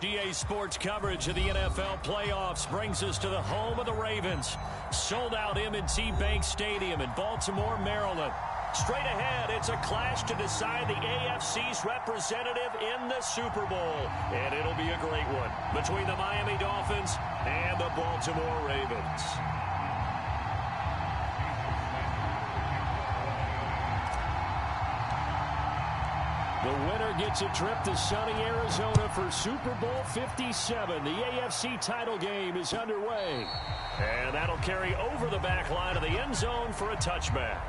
EA Sports coverage of the NFL playoffs brings us to the home of the Ravens. Sold out M&T Bank Stadium in Baltimore, Maryland. Straight ahead, it's a clash to decide the AFC's representative in the Super Bowl. And it'll be a great one between the Miami Dolphins and the Baltimore Ravens. The winner gets a trip to sunny Arizona for Super Bowl 57. The AFC title game is underway. And that'll carry over the back line of the end zone for a touchback.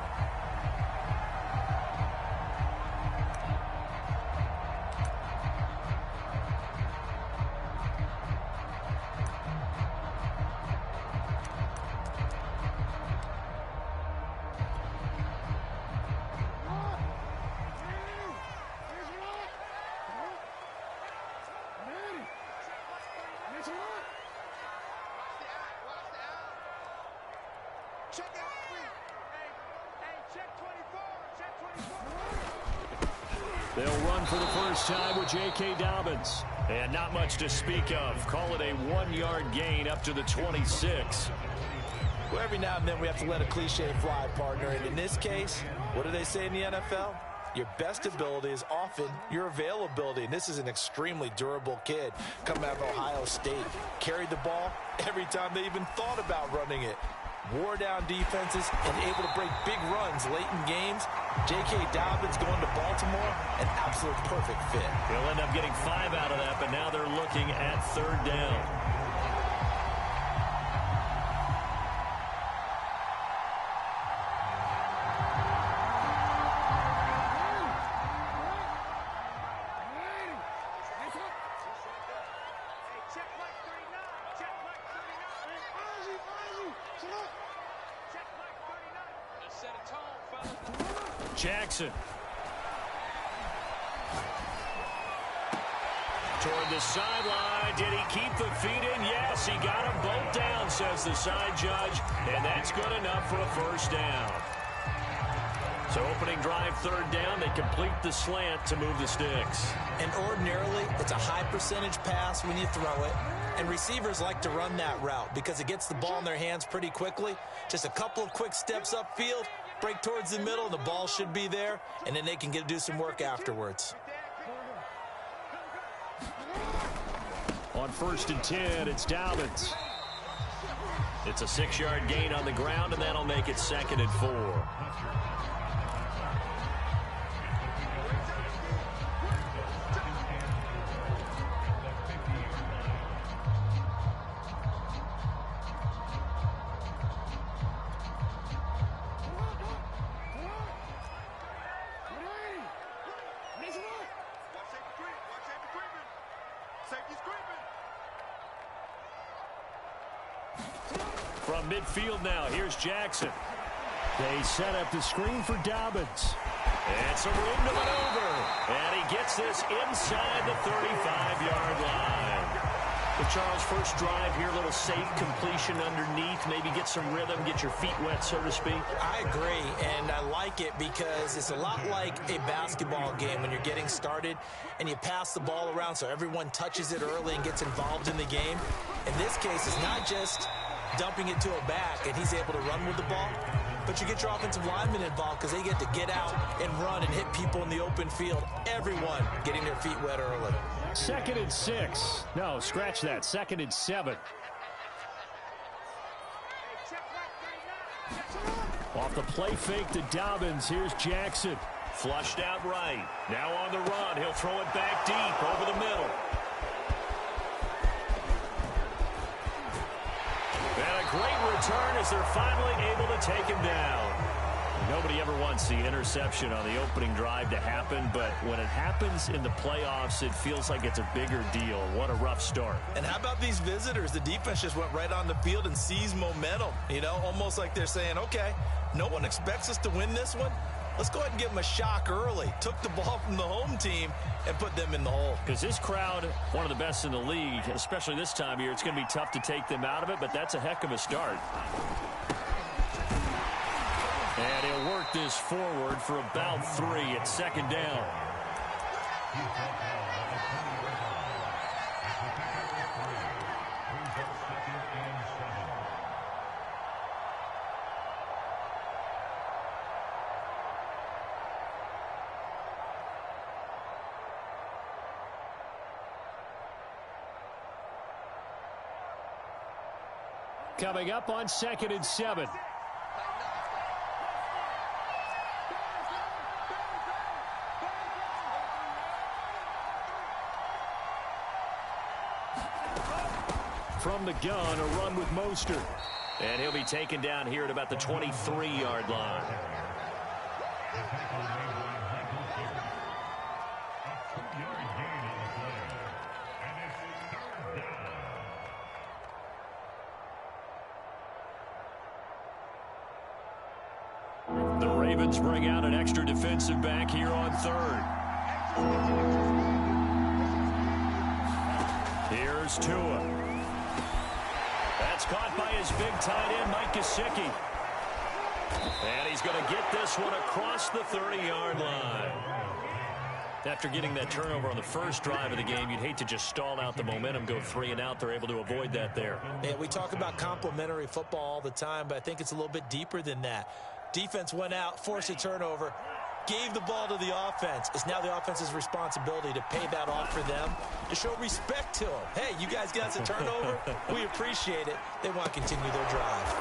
They'll run for the first time with J.K. Dobbins. And not much to speak of. Call it a 1-yard gain up to the 26. Well, every now and then we have to let a cliche fly, partner. And in this case, what do they say in the NFL? Your best ability is often your availability. And this is an extremely durable kid coming out of Ohio State. Carried the ball every time they even thought about running it. Wore down defenses and able to break big runs late in games. J.K. Dobbins going to Baltimore, an absolute perfect fit. He'll end up getting 5 out of that, but now they're looking at 3rd down. Jackson. Toward the sideline. Did he keep the feet in? Yes, he got them both down, says the side judge. And that's good enough for a first down. So opening drive, 3rd down. They complete the slant to move the sticks. And ordinarily, it's a high percentage pass when you throw it. And receivers like to run that route because it gets the ball in their hands pretty quickly. Just a couple of quick steps upfield. Break towards the middle, the ball should be there, and then they can do some work afterwards. On 1st and 10, it's Dobbins. It's a 6-yard gain on the ground, and that'll make it 2nd and 4. From midfield now, here's Jackson. They set up the screen for Dobbins. And some room to maneuver. And he gets this inside the 35-yard line. Well, Charles, first drive here, a little safe completion underneath. Maybe get some rhythm, get your feet wet, so to speak. I agree, and I like it because it's a lot like a basketball game when you're getting started and you pass the ball around so everyone touches it early and gets involved in the game. In this case, it's not just dumping it to a back and he's able to run with the ball, but you get your offensive linemen involved because they get to get out and run and hit people in the open field. Everyone getting their feet wet early. 2nd and 6. No, scratch that. 2nd and 7. Off the play fake to Dobbins. Here's Jackson. Flushed out right. Now on the run. He'll throw it back deep over the middle. And a great return as they're finally able to take him down. Nobody ever wants the interception on the opening drive to happen, but when it happens in the playoffs, it feels like it's a bigger deal. What a rough start. And how about these visitors? The defense just went right on the field and seized momentum, you know, almost like they're saying, okay, no one expects us to win this one. Let's go ahead and give them a shock early. Took the ball from the home team and put them in the hole. Because this crowd, one of the best in the league, especially this time of year, it's going to be tough to take them out of it, but that's a heck of a start. And he'll work this forward for about 3 at 2nd down. Coming up on 2nd and 7. From the gun, a run with Mostert. And he'll be taken down here at about the 23-yard line. The Ravens bring out an extra defensive back here on 3rd. Here's Tua. That's caught by his big tight end, Mike Gesicki. And he's going to get this one across the 30-yard line. After getting that turnover on the first drive of the game, you'd hate to just stall out the momentum, go 3 and out. They're able to avoid that there. Yeah, we talk about complementary football all the time, but I think it's a little bit deeper than that. Defense went out, forced a turnover, gave the ball to the offense. It's now the offense's responsibility to pay that off for them, to show respect to them. Hey, you guys got us a turnover. We appreciate it. They want to continue their drive.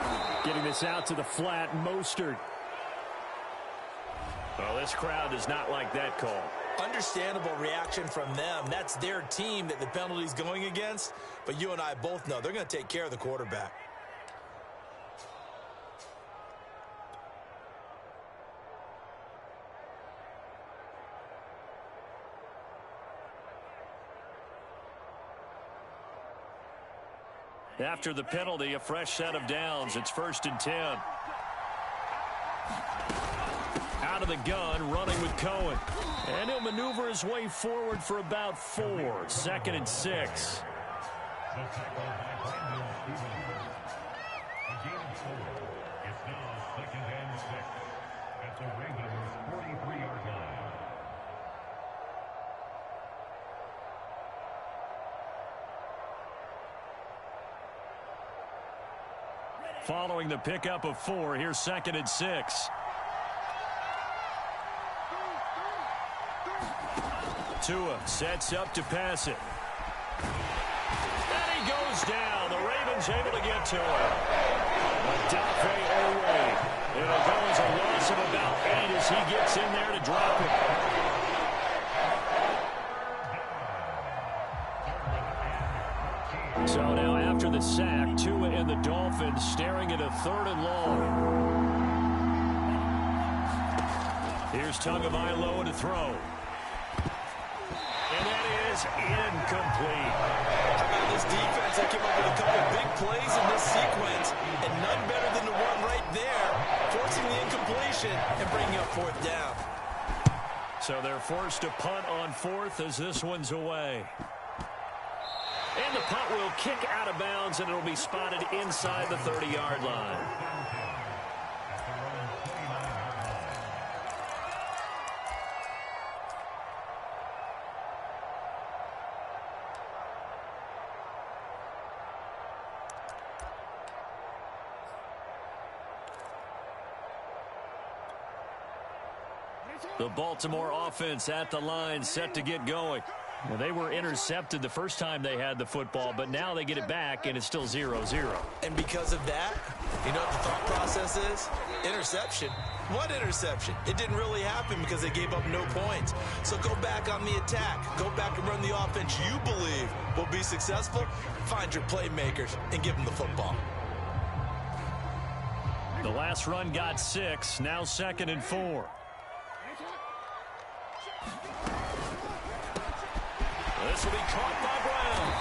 Getting this out to the flat, Mostert. Well, this crowd does not like that call. Understandable reaction from them. That's their team that the penalty's going against. But you and I both know they're going to take care of the quarterback. After the penalty, a fresh set of downs. It's 1st and 10. Out of the gun, running with Cohen. And he'll maneuver his way forward for about 4. 2nd and 6. Following the pickup of 4, here's 2nd and 6. Tua sets up to pass it. And he goes down. The Ravens able to get to him. Odafe Oweh. It'll go as a loss of about 8 as he gets in there to drop it. So now after the sack, Tua and the Dolphins staring at a 3rd and long. Here's Tagovailoa to throw. And that is incomplete. How about this defense? They came up with a couple of big plays in this sequence, and none better than the one right there, forcing the incompletion and bringing up 4th down. So they're forced to punt on 4th as this one's away. And the punt will kick out of bounds, and it'll be spotted inside the 30-yard line. The Baltimore offense at the line, set to get going. Well, they were intercepted the first time they had the football, but now they get it back, and it's still 0-0. And because of that, you know what the thought process is? Interception. What interception? It didn't really happen because they gave up no points. So go back on the attack. Go back and run the offense you believe will be successful. Find your playmakers and give them the football. The last run got 6, now 2nd and 4. This will be caught by Brown.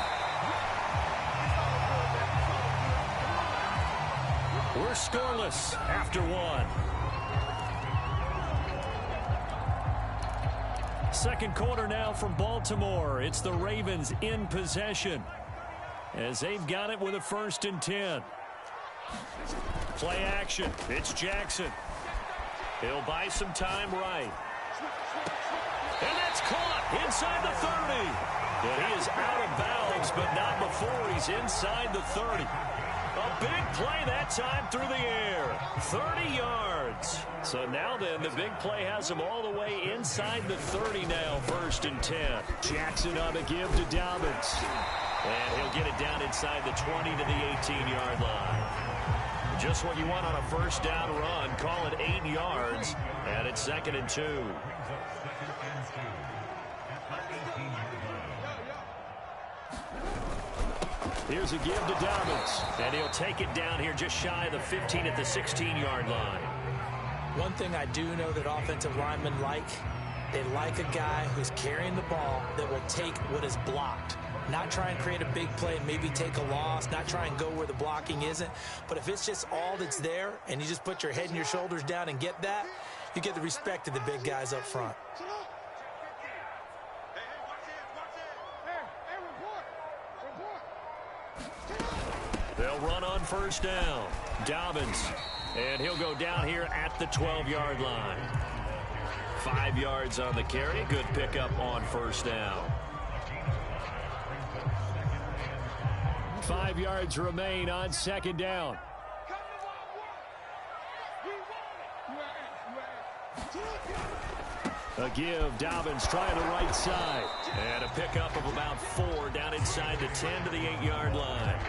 We're scoreless after 1. Second quarter now from Baltimore. It's the Ravens in possession as they've got it with a 1st and 10. Play action. It's Jackson. He'll buy some time right. And that's caught inside the 30. And he is out of bounds, but not before he's inside the 30. A big play that time through the air. 30 yards. So now then, the big play has him all the way inside the 30 now, 1st and 10. Jackson on the give to Dobbins. And he'll get it down inside the 20 to the 18-yard line. Just what you want on a 1st down run. Call it 8 yards. And it's 2nd and 2. Here's a give to Dobbins. And he'll take it down here just shy of the 15 at the 16-yard line. One thing I do know that offensive linemen like, they like a guy who's carrying the ball that will take what is blocked. Not try and create a big play and maybe take a loss, not try and go where the blocking isn't. But if it's just all that's there and you just put your head and your shoulders down and get that, you get the respect of the big guys up front. They'll run on 1st down. Dobbins. And he'll go down here at the 12-yard line. 5 yards on the carry. Good pickup on 1st down. 5 yards remain on 2nd down. A give. Dobbins trying the right side. And a pickup of about 4 down inside the 10 to the 8-yard line.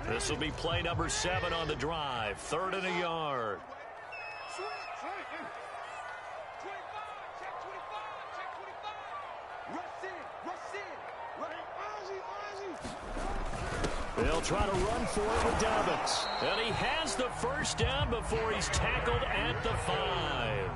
This will be play number 7 on the drive. 3rd and a yard. They'll try to run for it with Dobbins. And he has the 1st down before he's tackled at the 5.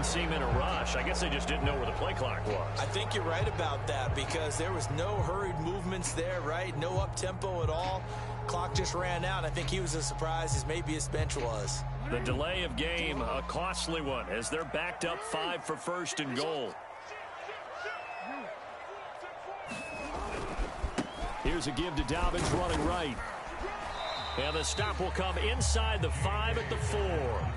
Seem in a rush. I guess they just didn't know where the play clock was. I think you're right about that because there was no hurried movements there, right? No up-tempo at all. Clock just ran out. I think he was as surprised as maybe his bench was. The delay of game, a costly one, as they're backed up 5 for 1st and goal. Here's a give to Dobbins running right. And the stop will come inside the 5 at the 4.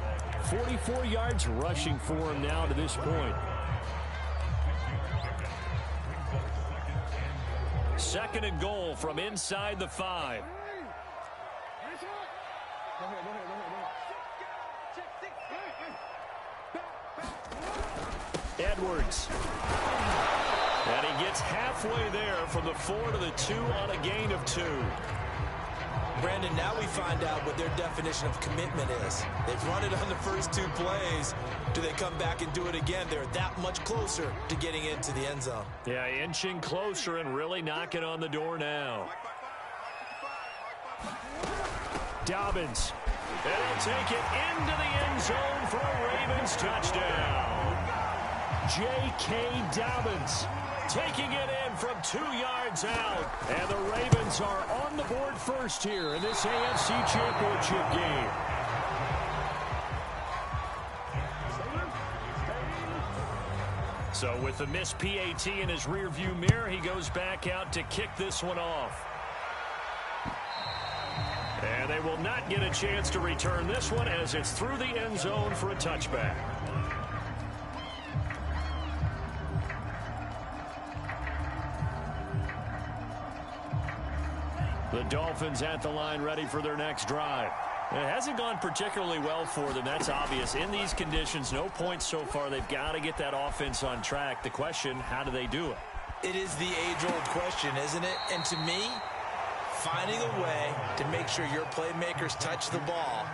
44 yards rushing for him now to this point. 2nd and goal from inside the 5. Edwards. And he gets halfway there from the 4 to the 2 on a gain of 2. Brandon, now we find out what their definition of commitment is. They've run it on the first 2 plays. Do they come back and do it again? They're that much closer to getting into the end zone. Yeah, inching closer and really knocking on the door now. Dobbins. And he'll take it into the end zone for a Ravens touchdown. J.K. Dobbins taking it in from 2 yards out. And the Ravens are on the board first here in this AFC Championship game. So with the missed PAT in his rearview mirror, he goes back out to kick this one off. And they will not get a chance to return this one as it's through the end zone for a touchback. The Dolphins at the line ready for their next drive. It hasn't gone particularly well for them. That's obvious. In these conditions, no points so far. They've got to get that offense on track. The question, how do they do it? It is the age-old question, isn't it? And to me, finding a way to make sure your playmakers touch the ball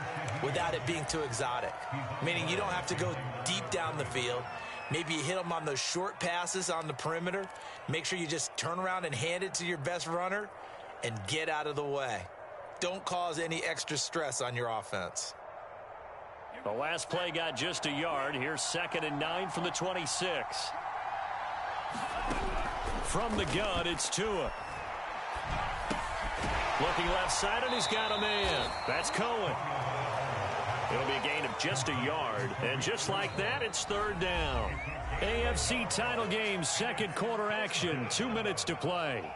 without it being too exotic. Meaning you don't have to go deep down the field. Maybe you hit them on those short passes on the perimeter. Make sure you just turn around and hand it to your best runner and get out of the way. Don't cause any extra stress on your offense. The last play got just a yard. Here's 2nd and 9 from the 26. From the gun, it's Tua. Looking left side, and he's got a man. That's Cohen. It'll be a gain of just a yard. And just like that, it's 3rd down. AFC title game, 2nd quarter action. 2 minutes to play.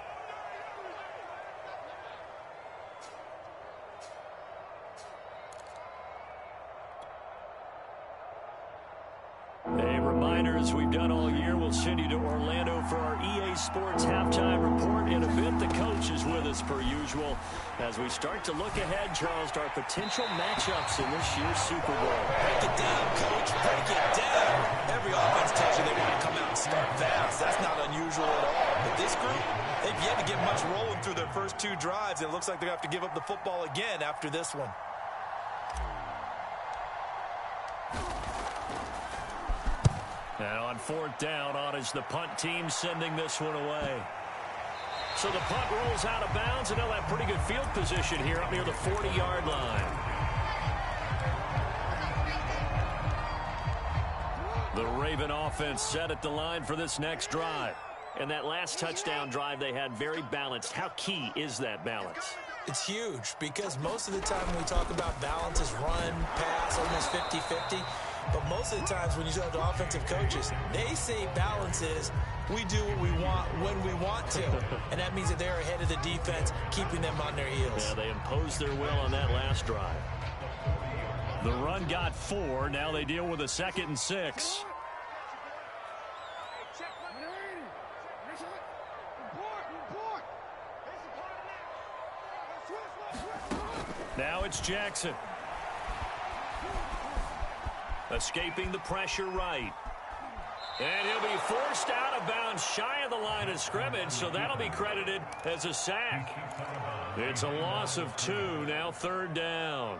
A reminder, as we've done all year, we'll send you to Orlando for our EA Sports halftime report. In a bit, the coach is with us per usual as we start to look ahead, Charles, to our potential matchups in this year's Super Bowl. Break it down, coach. Break it down. Every offense tells you they want to come out and start fast. That's not unusual at all. But this group, they've yet to get much rolling through their first 2 drives. It looks like they have to give up the football again after this one. And on 4th down, on is the punt team sending this one away. So the punt rolls out of bounds, and they'll have pretty good field position here up near the 40-yard line. The Raven offense set at the line for this next drive. And that last touchdown drive they had very balanced. How key is that balance? It's huge because most of the time when we talk about balance is run, pass, almost 50-50. But most of the times when you talk to offensive coaches, they say balance is we do what we want when we want to. And that means that they're ahead of the defense, keeping them on their heels. Yeah, they imposed their will on that last drive. The run got 4. Now they deal with a 2nd and 6. Now it's Jackson. Escaping the pressure right. And he'll be forced out of bounds shy of the line of scrimmage, so that'll be credited as a sack. It's a loss of 2, now 3rd down.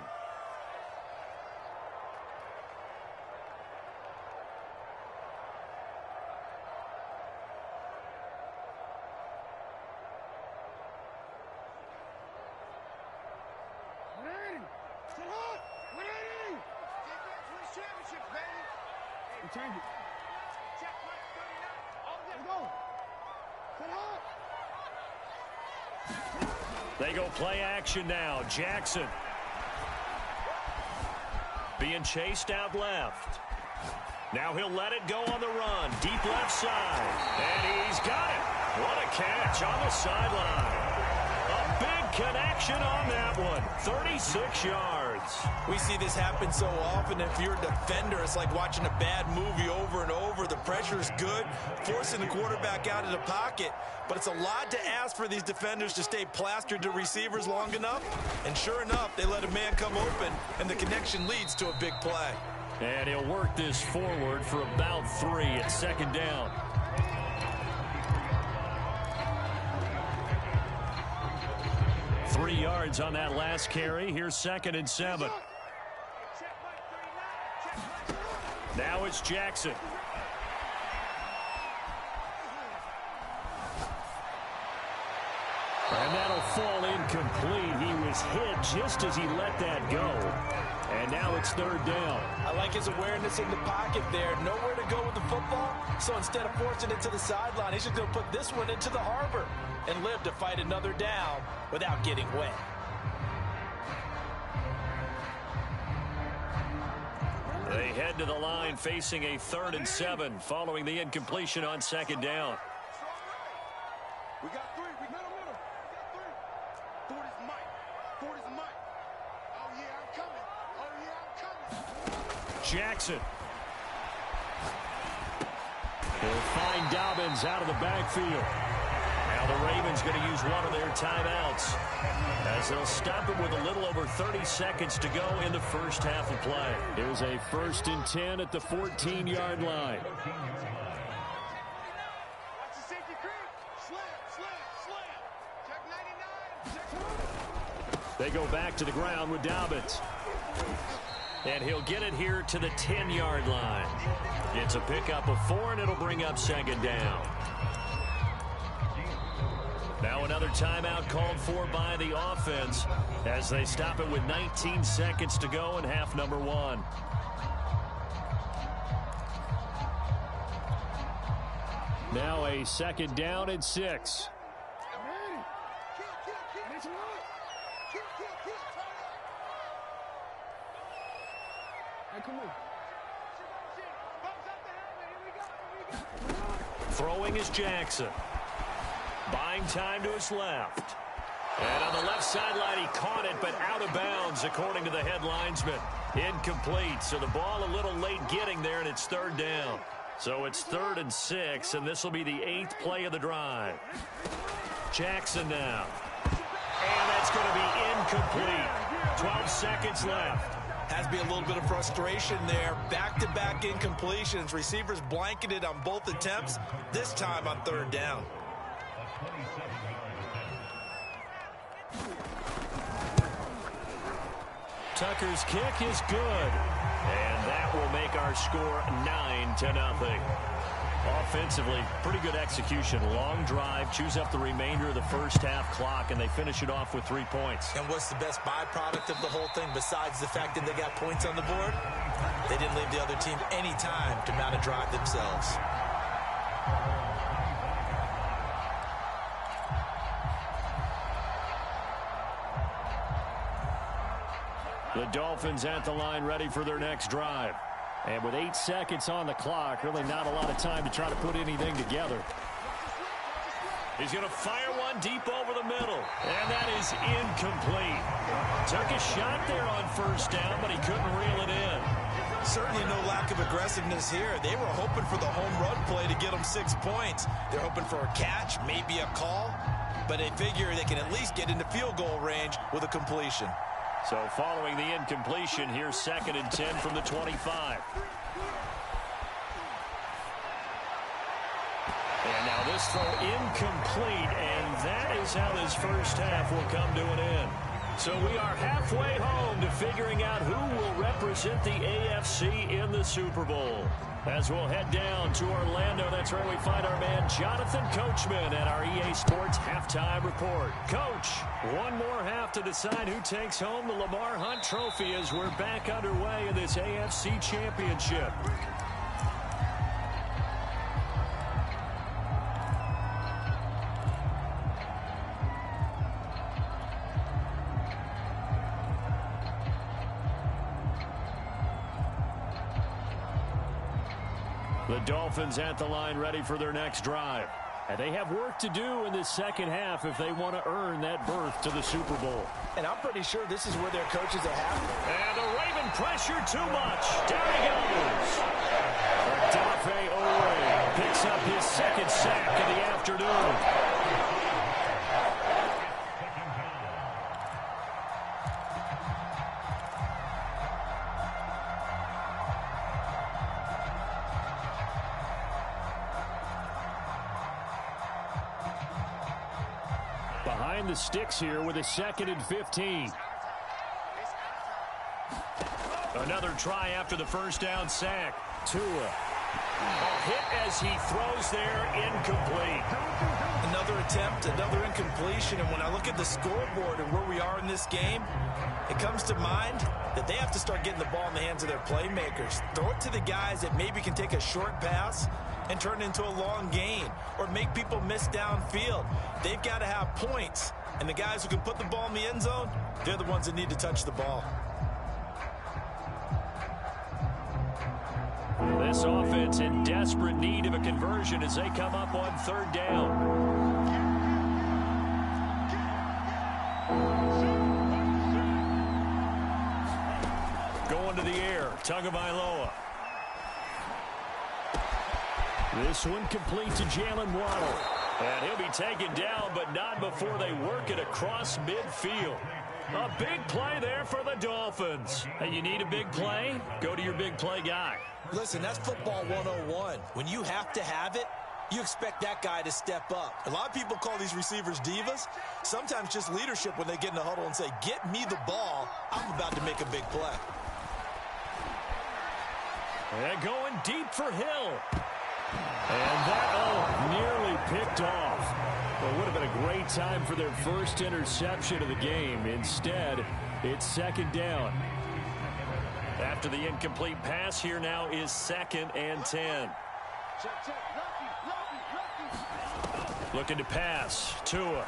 They go play action now. Jackson being chased out left. Now he'll let it go on the run. Deep left side. And he's got it. What a catch on the sideline. A big connection on that one. 36 yards. We see this happen so often. If you're a defender, it's like watching a bad movie over and over. The pressure's good, forcing the quarterback out of the pocket. But it's a lot to ask for these defenders to stay plastered to receivers long enough. And sure enough, they let a man come open, and the connection leads to a big play. And he'll work this forward for about 3 at 2nd down. Three yards on that last carry. Here's 2nd and 7. Now it's Jackson. And that'll fall incomplete. He was hit just as he let that go. And now it's 3rd down. I like his awareness in the pocket there. Nowhere to go with the football. So instead of forcing it to the sideline, he's just going to put this one into the harbor and live to fight another down without getting wet. They head to the line facing a 3rd and 7 following the incompletion on 2nd down. We got 3. We got 3. 40's the mic. 40's the mic. Oh, yeah, I'm coming. Oh, yeah, I'm coming. Jackson. He'll find Dobbins out of the backfield. Now the Ravens going to use one of their timeouts as they'll stop it with a little over 30 seconds to go in the first half of play. Here's a 1st and 10 at the 14-yard line. Watch the safety creep. They go back to the ground with Dobbins. And he'll get it here to the 10-yard line. It's a pickup of 4, and it'll bring up second down. Now another timeout called for by the offense as they stop it with 19 seconds to go in half number 1. Now a second down and 6. Throwing is Jackson. Buying time to his left. And on the left sideline, he caught it, but out of bounds, according to the head linesman. Incomplete, so the ball a little late getting there, and it's third down. So it's 3rd and 6, and this will be the 8th play of the drive. Jackson now. And that's going to be incomplete. 12 seconds left. Has to be a little bit of frustration there. Back-to-back incompletions. Receivers blanketed on both attempts, this time on 3rd down. Tucker's kick is good. And that will make our score 9-0. Offensively, pretty good execution. Long drive, chews up the remainder of the first half clock, and they finish it off with 3 points. And what's the best byproduct of the whole thing besides the fact that they got points on the board? They didn't leave the other team any time to mount a drive themselves. The Dolphins at the line ready for their next drive. And with 8 seconds on the clock, really not a lot of time to try to put anything together. He's going to fire one deep over the middle. And that is incomplete. Took a shot there on first down, but he couldn't reel it in. Certainly no lack of aggressiveness here. They were hoping for the home run play to get them 6 points. They're hoping for a catch, maybe a call. But they figure they can at least get into field goal range with a completion. So following the incompletion, here's 2nd and 10 from the 25. And now this throw incomplete, and that is how this first half will come to an end. So we are halfway home to figuring out who will represent the AFC in the Super Bowl. As we'll head down to Orlando, that's where we find our man Jonathan Coachman at our EA Sports Halftime Report. Coach, one more half to decide who takes home the Lamar Hunt Trophy as we're back underway in this AFC Championship. The Dolphins at the line ready for their next drive. And they have work to do in this second half if they want to earn that berth to the Super Bowl. And I'm pretty sure this is where their coaches are happy. And the Raven pressure too much. Down he goes. Odafe Oweh picks up his 2nd sack of the afternoon. Behind the sticks here with a 2nd and 15. Another try after the first down sack. Tua. A hit as he throws there, incomplete. Another attempt, another incompletion, and when I look at the scoreboard and where we are in this game, it comes to mind that they have to start getting the ball in the hands of their playmakers. Throw it to the guys that maybe can take a short pass and turn it into a long gain or make people miss downfield. They've got to have points, and the guys who can put the ball in the end zone, they're the ones that need to touch the ball. This offense in desperate need of a conversion as they come up on 3rd down. Going to the air, Tagovailoa. This one complete to Jalen Waddle. And he'll be taken down, but not before they work it across midfield. A big play there for the Dolphins. Hey, you need a big play? Go to your big play guy. Listen, that's football 101. When you have to have it, You expect that guy to step up. A lot of people call these receivers divas. Sometimes just leadership when they get in the huddle and say, get me the ball. I'm about to make a big play. And going deep for Hill. And that, nearly picked off. Well, it would have been a great time for their first interception of the game. Instead, it's second down. After the incomplete pass, here now is 2nd and 10. Looking to pass. Tua.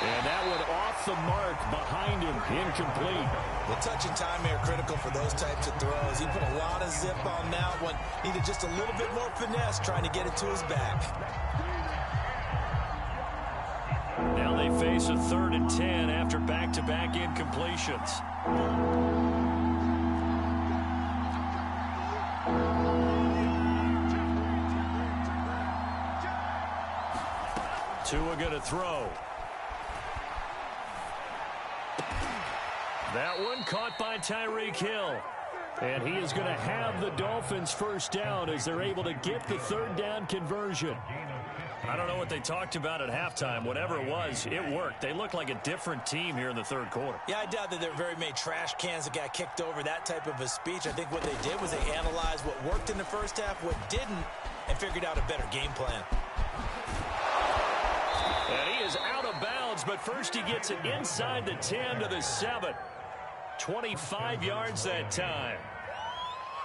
And that one off the mark behind him. Incomplete. The touch and time here critical for those types of throws. He put a lot of zip on that one. Needed just a little bit more finesse trying to get it to his back. Now they face a 3rd and 10 after back-to-back incompletions. Tua going to throw. That one caught by Tyreek Hill. And he is going to have the Dolphins first down as they're able to get the 3rd down conversion. I don't know what they talked about at halftime. Whatever it was, it worked. They look like a different team here in the 3rd quarter. Yeah, I doubt that there are very many trash cans that got kicked over, that type of a speech. I think what they did was they analyzed what worked in the first half, what didn't, and figured out a better game plan. And he is out of bounds, but first he gets it inside the 10 to the 7. 25 yards that time.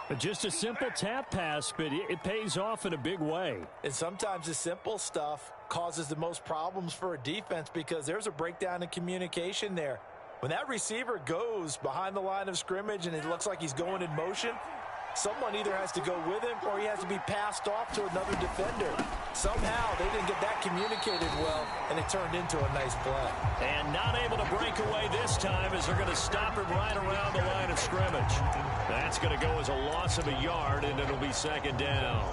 But just a simple tap pass, but it pays off in a big way. And sometimes the simple stuff causes the most problems for a defense because there's a breakdown in communication there. When that receiver goes behind the line of scrimmage and it looks like he's going in motion, someone either has to go with him or he has to be passed off to another defender. Somehow they didn't get that communicated well, and it turned into a nice play. And not able to break away this time as they're going to stop him right around the line of scrimmage. That's going to go as a loss of a yard, and it'll be 2nd down.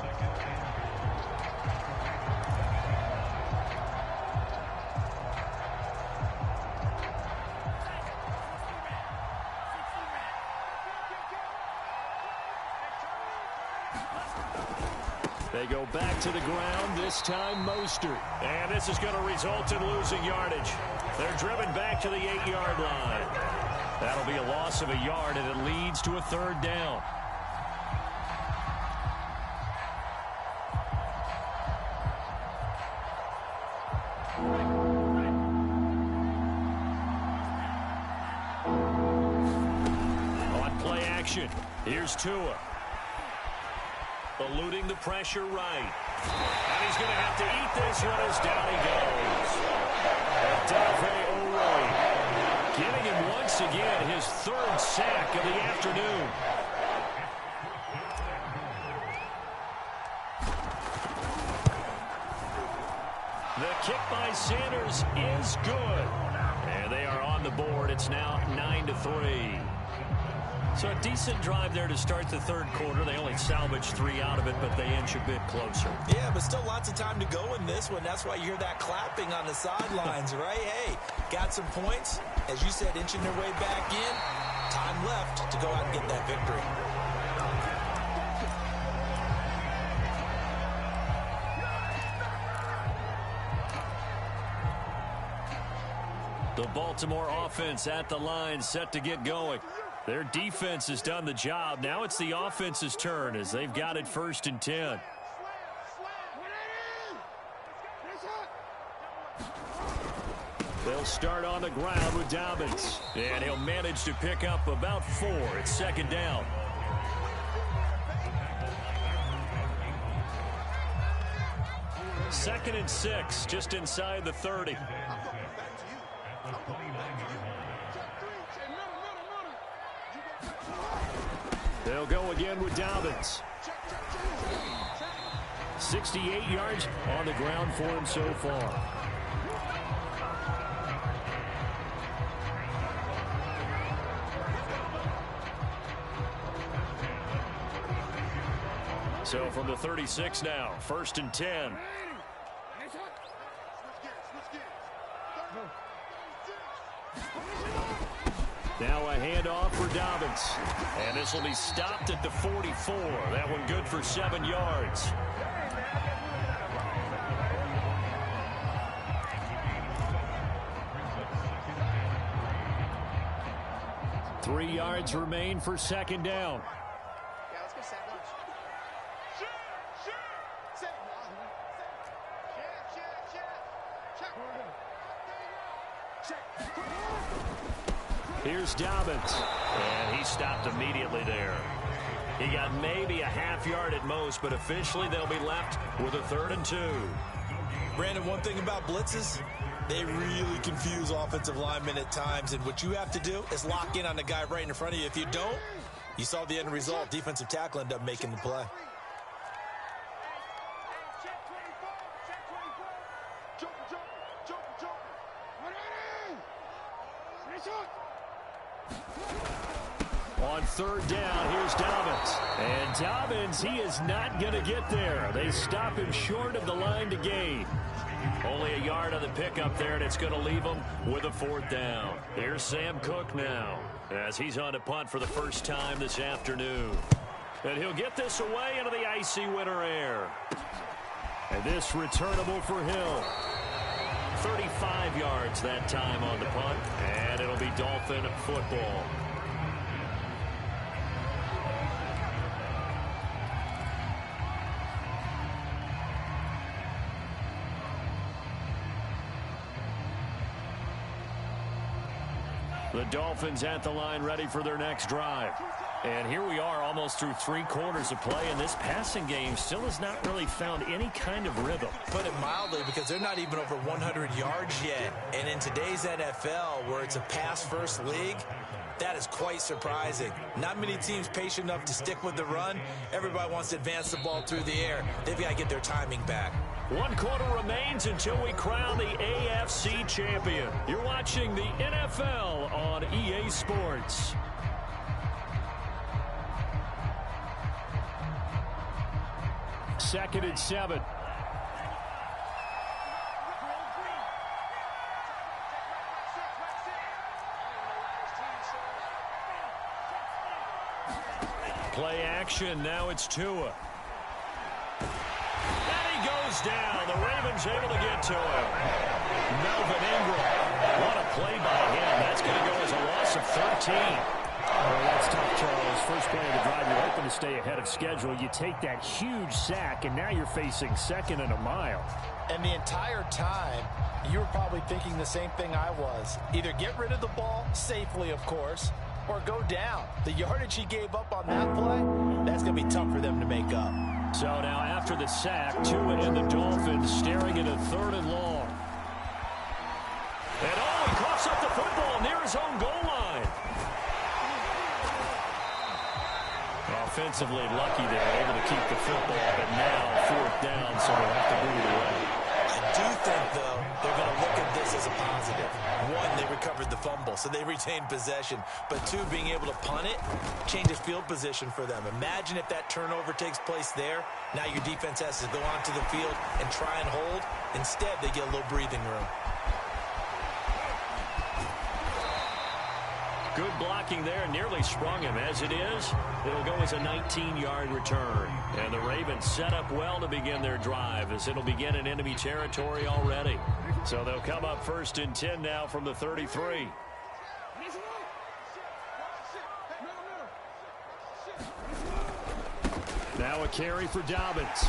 They go back to the ground, this time Mostert. And this is going to result in losing yardage. They're driven back to the 8-yard line. That'll be a loss of a yard, and it leads to a 3rd down. On play action, here's Tua. Eluding the pressure right. And he's going to have to eat this one as down he goes. Dafe O'Roy giving him once again his 3rd sack of the afternoon. The kick by Sanders is good. And they are on the board. It's now 9-3. So a decent drive there to start the 3rd quarter. They only salvaged 3 out of it, but they inch a bit closer. Yeah, but still lots of time to go in this one. That's why you hear that clapping on the sidelines, right? Hey, got some points. As you said, inching their way back in. Time left to go out and get that victory. The Baltimore offense at the line, set to get going. Their defense has done the job. Now it's the offense's turn as they've got it 1st and 10. They'll start on the ground with Dobbins. And he'll manage to pick up about 4. It's 2nd down. Second and 6, just inside the 30. They'll go again with Dobbins. 68 yards on the ground for him so far. So from the 36 now, 1st and 10. Now a handoff for Dobbins. And this will be stopped at the 44. That one good for 7 yards. Three yards remain for second down. Yeah, let's go set lunch. Here's Dobbins. And he stopped immediately there. He got maybe a half yard at most, but officially they'll be left with a 3rd and 2. Brandon, one thing about blitzes, they really confuse offensive linemen at times, and what you have to do is lock in on the guy right in front of you. If you don't, you saw the end result. Defensive tackle ended up making the play. On 3rd down, here's Dobbins. And Dobbins, he is not going to get there. They stop him short of the line to gain. Only a yard on the pickup there, and it's going to leave him with a 4th down. Here's Sam Cook now, as he's on a punt for the first time this afternoon. And he'll get this away into the icy winter air. And this returnable for Hill. 35 yards that time on the punt, and it'll be Dolphin football. The Dolphins at the line ready for their next drive. And here we are almost through 3 quarters of play, and this passing game still has not really found any kind of rhythm. Put it mildly, because they're not even over 100 yards yet. And in today's NFL, where it's a pass-first league, that is quite surprising. Not many teams patient enough to stick with the run. Everybody wants to advance the ball through the air. They've got to get their timing back. 1 quarter remains until we crown the AFC champion. You're watching the NFL on EA Sports. Second and 7. Play action. Now it's Tua. Goes down. The Ravens able to get to him. Melvin Ingram. What a play by him. That's going to go as a loss of 13. Well, that's tough, Charles. First play of the drive, you're hoping to stay ahead of schedule. You take that huge sack, and now you're facing 2nd and a mile. And the entire time, you were probably thinking the same thing I was. Either get rid of the ball, safely, of course, or go down. The yardage he gave up on that play, that's going to be tough for them to make up. So now after the sack, Tua and the Dolphins staring at a 3rd and long. And he coughs up the football near his own goal line. Offensively lucky they're able to keep the football, but now 4th down, so they'll have to boot it away. I do think, though, they're going to look at this as a positive. 1, they recovered the fumble, so they retained possession. But 2, being able to punt it changes field position for them. Imagine if that turnover takes place there. Now your defense has to go onto the field and try and hold. Instead, they get a little breathing room. Good blocking there, nearly sprung him. As it is, it'll go as a 19-yard return. And the Ravens set up well to begin their drive, as it'll begin in enemy territory already. So they'll come up 1st and 10 now from the 33. Now a carry for Dobbins.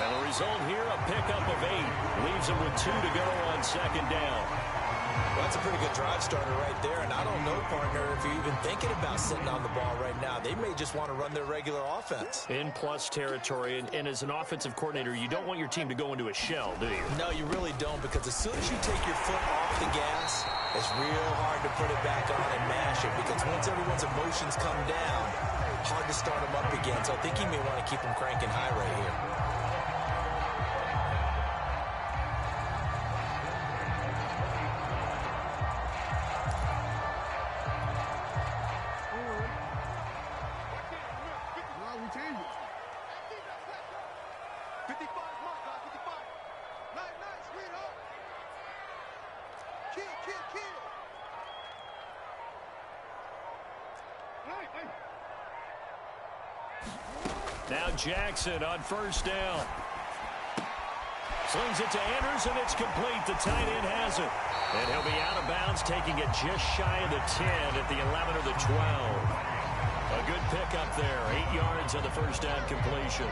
And the result here, a pickup of 8. Leaves him with 2 to go on 2nd down. Well, that's a pretty good drive starter right there. And I don't know, partner, if you're even thinking about sitting on the ball right now. They may just want to run their regular offense. In plus territory, and as an offensive coordinator, you don't want your team to go into a shell, do you? No, you really don't, because as soon as you take your foot off the gas, it's real hard to put it back on and mash it, because once everyone's emotions come down, hard to start them up again. So I think you may want to keep them cranking high right here. Now Jackson on first down. Slings it to Andrews, and it's complete. The tight end has it. And he'll be out of bounds, taking it just shy of the 10 at the 11 or the 12. A good pickup there. 8 yards on the first down completion.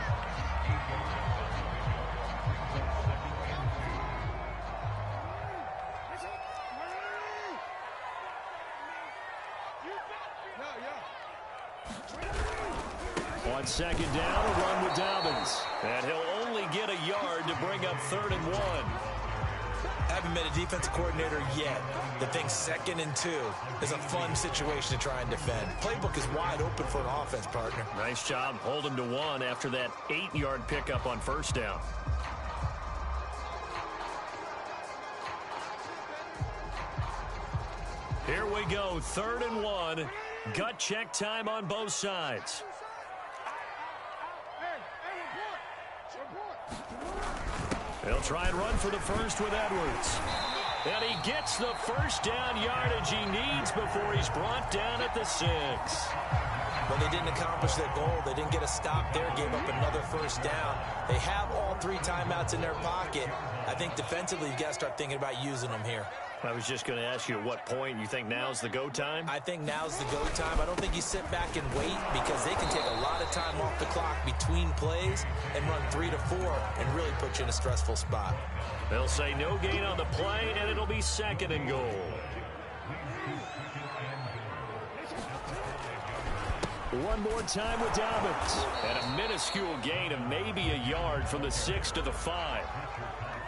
On second down, a run with Dobbins. And he'll only get a yard to bring up 3rd and 1. Haven't met a defensive coordinator yet that thinks 2nd and 2 is a fun situation to try and defend. Playbook is wide open for an offense, partner. Nice job holding to 1 after that 8-yard pickup on first down. Here we go, 3rd and 1. Gut check time on both sides. He'll try and run for the first with Edwards. And he gets the first down yardage he needs before he's brought down at the 6. Well, they didn't accomplish their goal. They didn't get a stop there, gave up another first down. They have all 3 timeouts in their pocket. I think defensively, you've got to start thinking about using them here. I was just going to ask you at what point you think now's the go time? I think now's the go time. I don't think you sit back and wait because they can take a lot of time off the clock between plays and run 3 to 4 and really put you in a stressful spot. They'll say no gain on the play, and it'll be 2nd and goal. One more time with Dobbins. And a minuscule gain of maybe a yard from the 6 to the 5.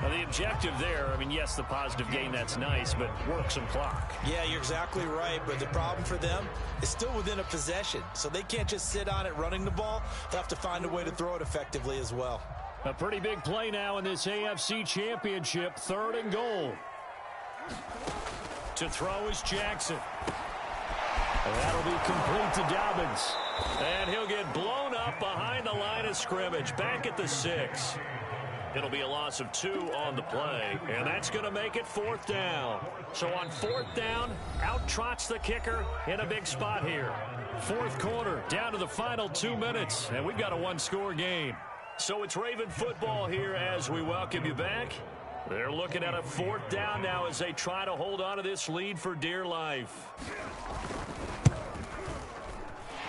Now, the objective there, I mean, yes, the positive gain, that's nice, but work some clock. Yeah, you're exactly right, but the problem for them is still within a possession, so they can't just sit on it running the ball. They'll have to find a way to throw it effectively as well. A pretty big play now in this AFC Championship, 3rd and goal. To throw is Jackson. And that'll be complete to Dobbins. And he'll get blown up behind the line of scrimmage, back at the 6. It'll be a loss of 2 on the play, and that's going to make it 4th down. So on 4th down, out trots the kicker in a big spot here. 4th quarter, down to the final 2 minutes, and we've got a 1-score game. So it's Raven football here as we welcome you back. They're looking at a 4th down now as they try to hold on to this lead for dear life.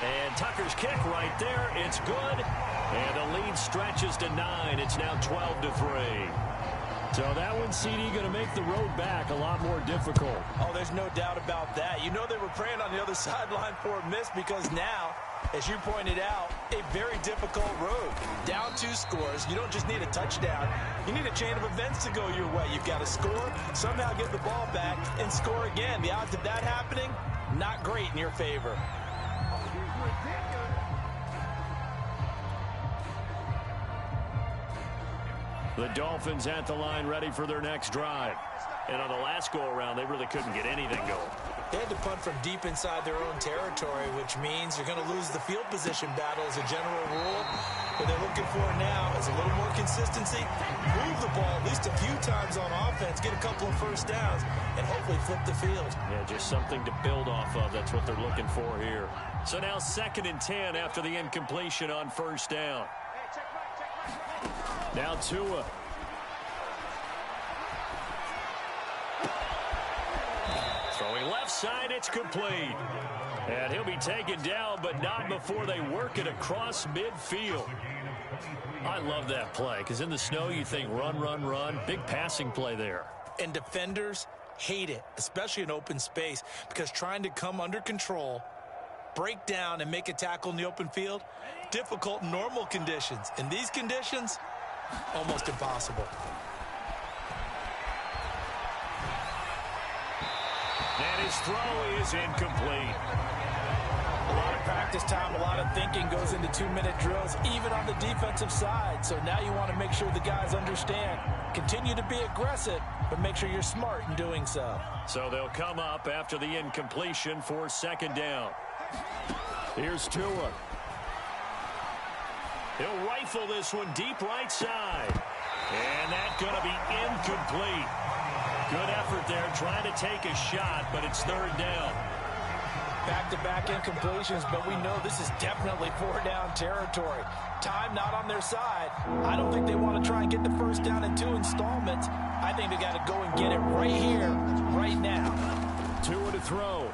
And Tucker's kick right there. It's good. And the lead stretches to 9. It's now 12-3. So that one, CD, going to make the road back a lot more difficult. Oh, there's no doubt about that. You know they were praying on the other sideline for a miss because now, as you pointed out, a very difficult road. Down 2 scores. You don't just need a touchdown. You need a chain of events to go your way. You've got to score, somehow get the ball back, and score again. The odds of that happening, not great in your favor. The Dolphins at the line ready for their next drive. And on the last go-around, they really couldn't get anything going. They had to punt from deep inside their own territory, which means you're going to lose the field position battle as a general rule. What they're looking for now is a little more consistency, move the ball at least a few times on offense, get a couple of first downs, and hopefully flip the field. Yeah, just something to build off of. That's what they're looking for here. So now 2nd and 10 after the incompletion on first down. Now Tua. Throwing left side, it's complete. And he'll be taken down, but not before they work it across midfield. I love that play, because in the snow you think run, run, run. Big passing play there. And defenders hate it, especially in open space, because trying to come under control, break down, and make a tackle in the open field, difficult in normal conditions. In these conditions, almost impossible. And his throw is incomplete. A lot of practice time, a lot of thinking goes into 2-minute drills, even on the defensive side. So now you want to make sure the guys understand. Continue to be aggressive, but make sure you're smart in doing so. So they'll come up after the incompletion for 2nd down. Here's Tua. He'll rifle this one deep right side. And that's going to be incomplete. Good effort there trying to take a shot, but it's 3rd down. Back-to-back incompletions, but we know this is definitely four-down territory. Time not on their side. I don't think they want to try and get the first down in 2 installments. I think they got to go and get it right here, right now. Tua to throw.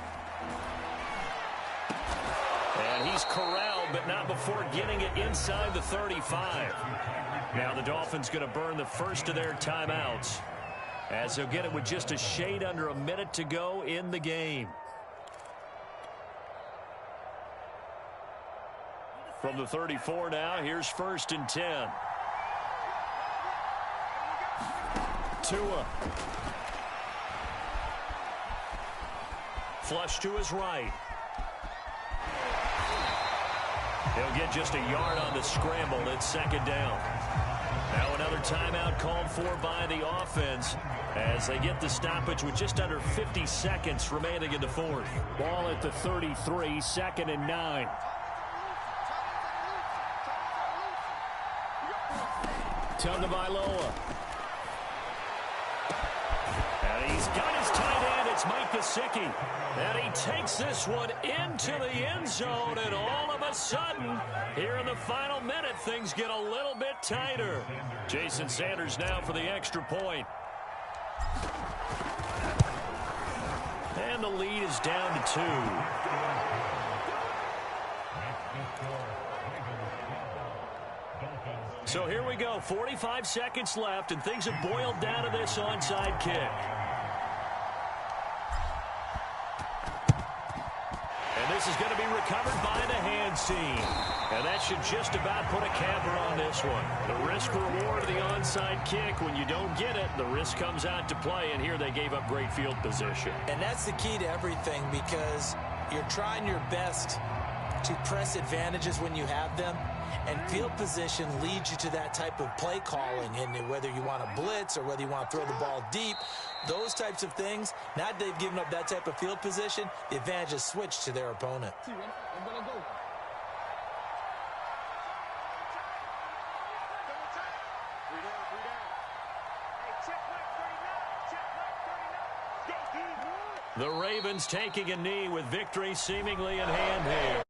And he's corralled, but not before getting it inside the 35. Now the Dolphins going to burn the first of their timeouts, as they'll get it with just a shade under a minute to go in the game. From the 34 now, here's 1st and 10. Tua. Flush to his right. He'll get just a yard on the scramble. It's 2nd down. Now another timeout called for by the offense as they get the stoppage with just under 50 seconds remaining in the 4th. Ball at the 33, 2nd and 9. Tagovailoa. And he's got his tight end. It's Mike Gesicki. And he takes this one into the end zone. And all of a sudden, here in the final minute, things get a little bit tighter. Jason Sanders now for the extra point. And the lead is down to 2. So here we go, 45 seconds left, and things have boiled down to this onside kick. And this is going to be recovered by the hands team. And that should just about put a capper on this one. The risk-reward of the onside kick, when you don't get it, the risk comes out to play, and here they gave up great field position. And that's the key to everything, because you're trying your best to press advantages when you have them. And field position leads you to that type of play calling, and whether you want to blitz or whether you want to throw the ball deep, those types of things. Now that they've given up that type of field position, the advantage is switched to their opponent. The Ravens taking a knee with victory seemingly in hand here.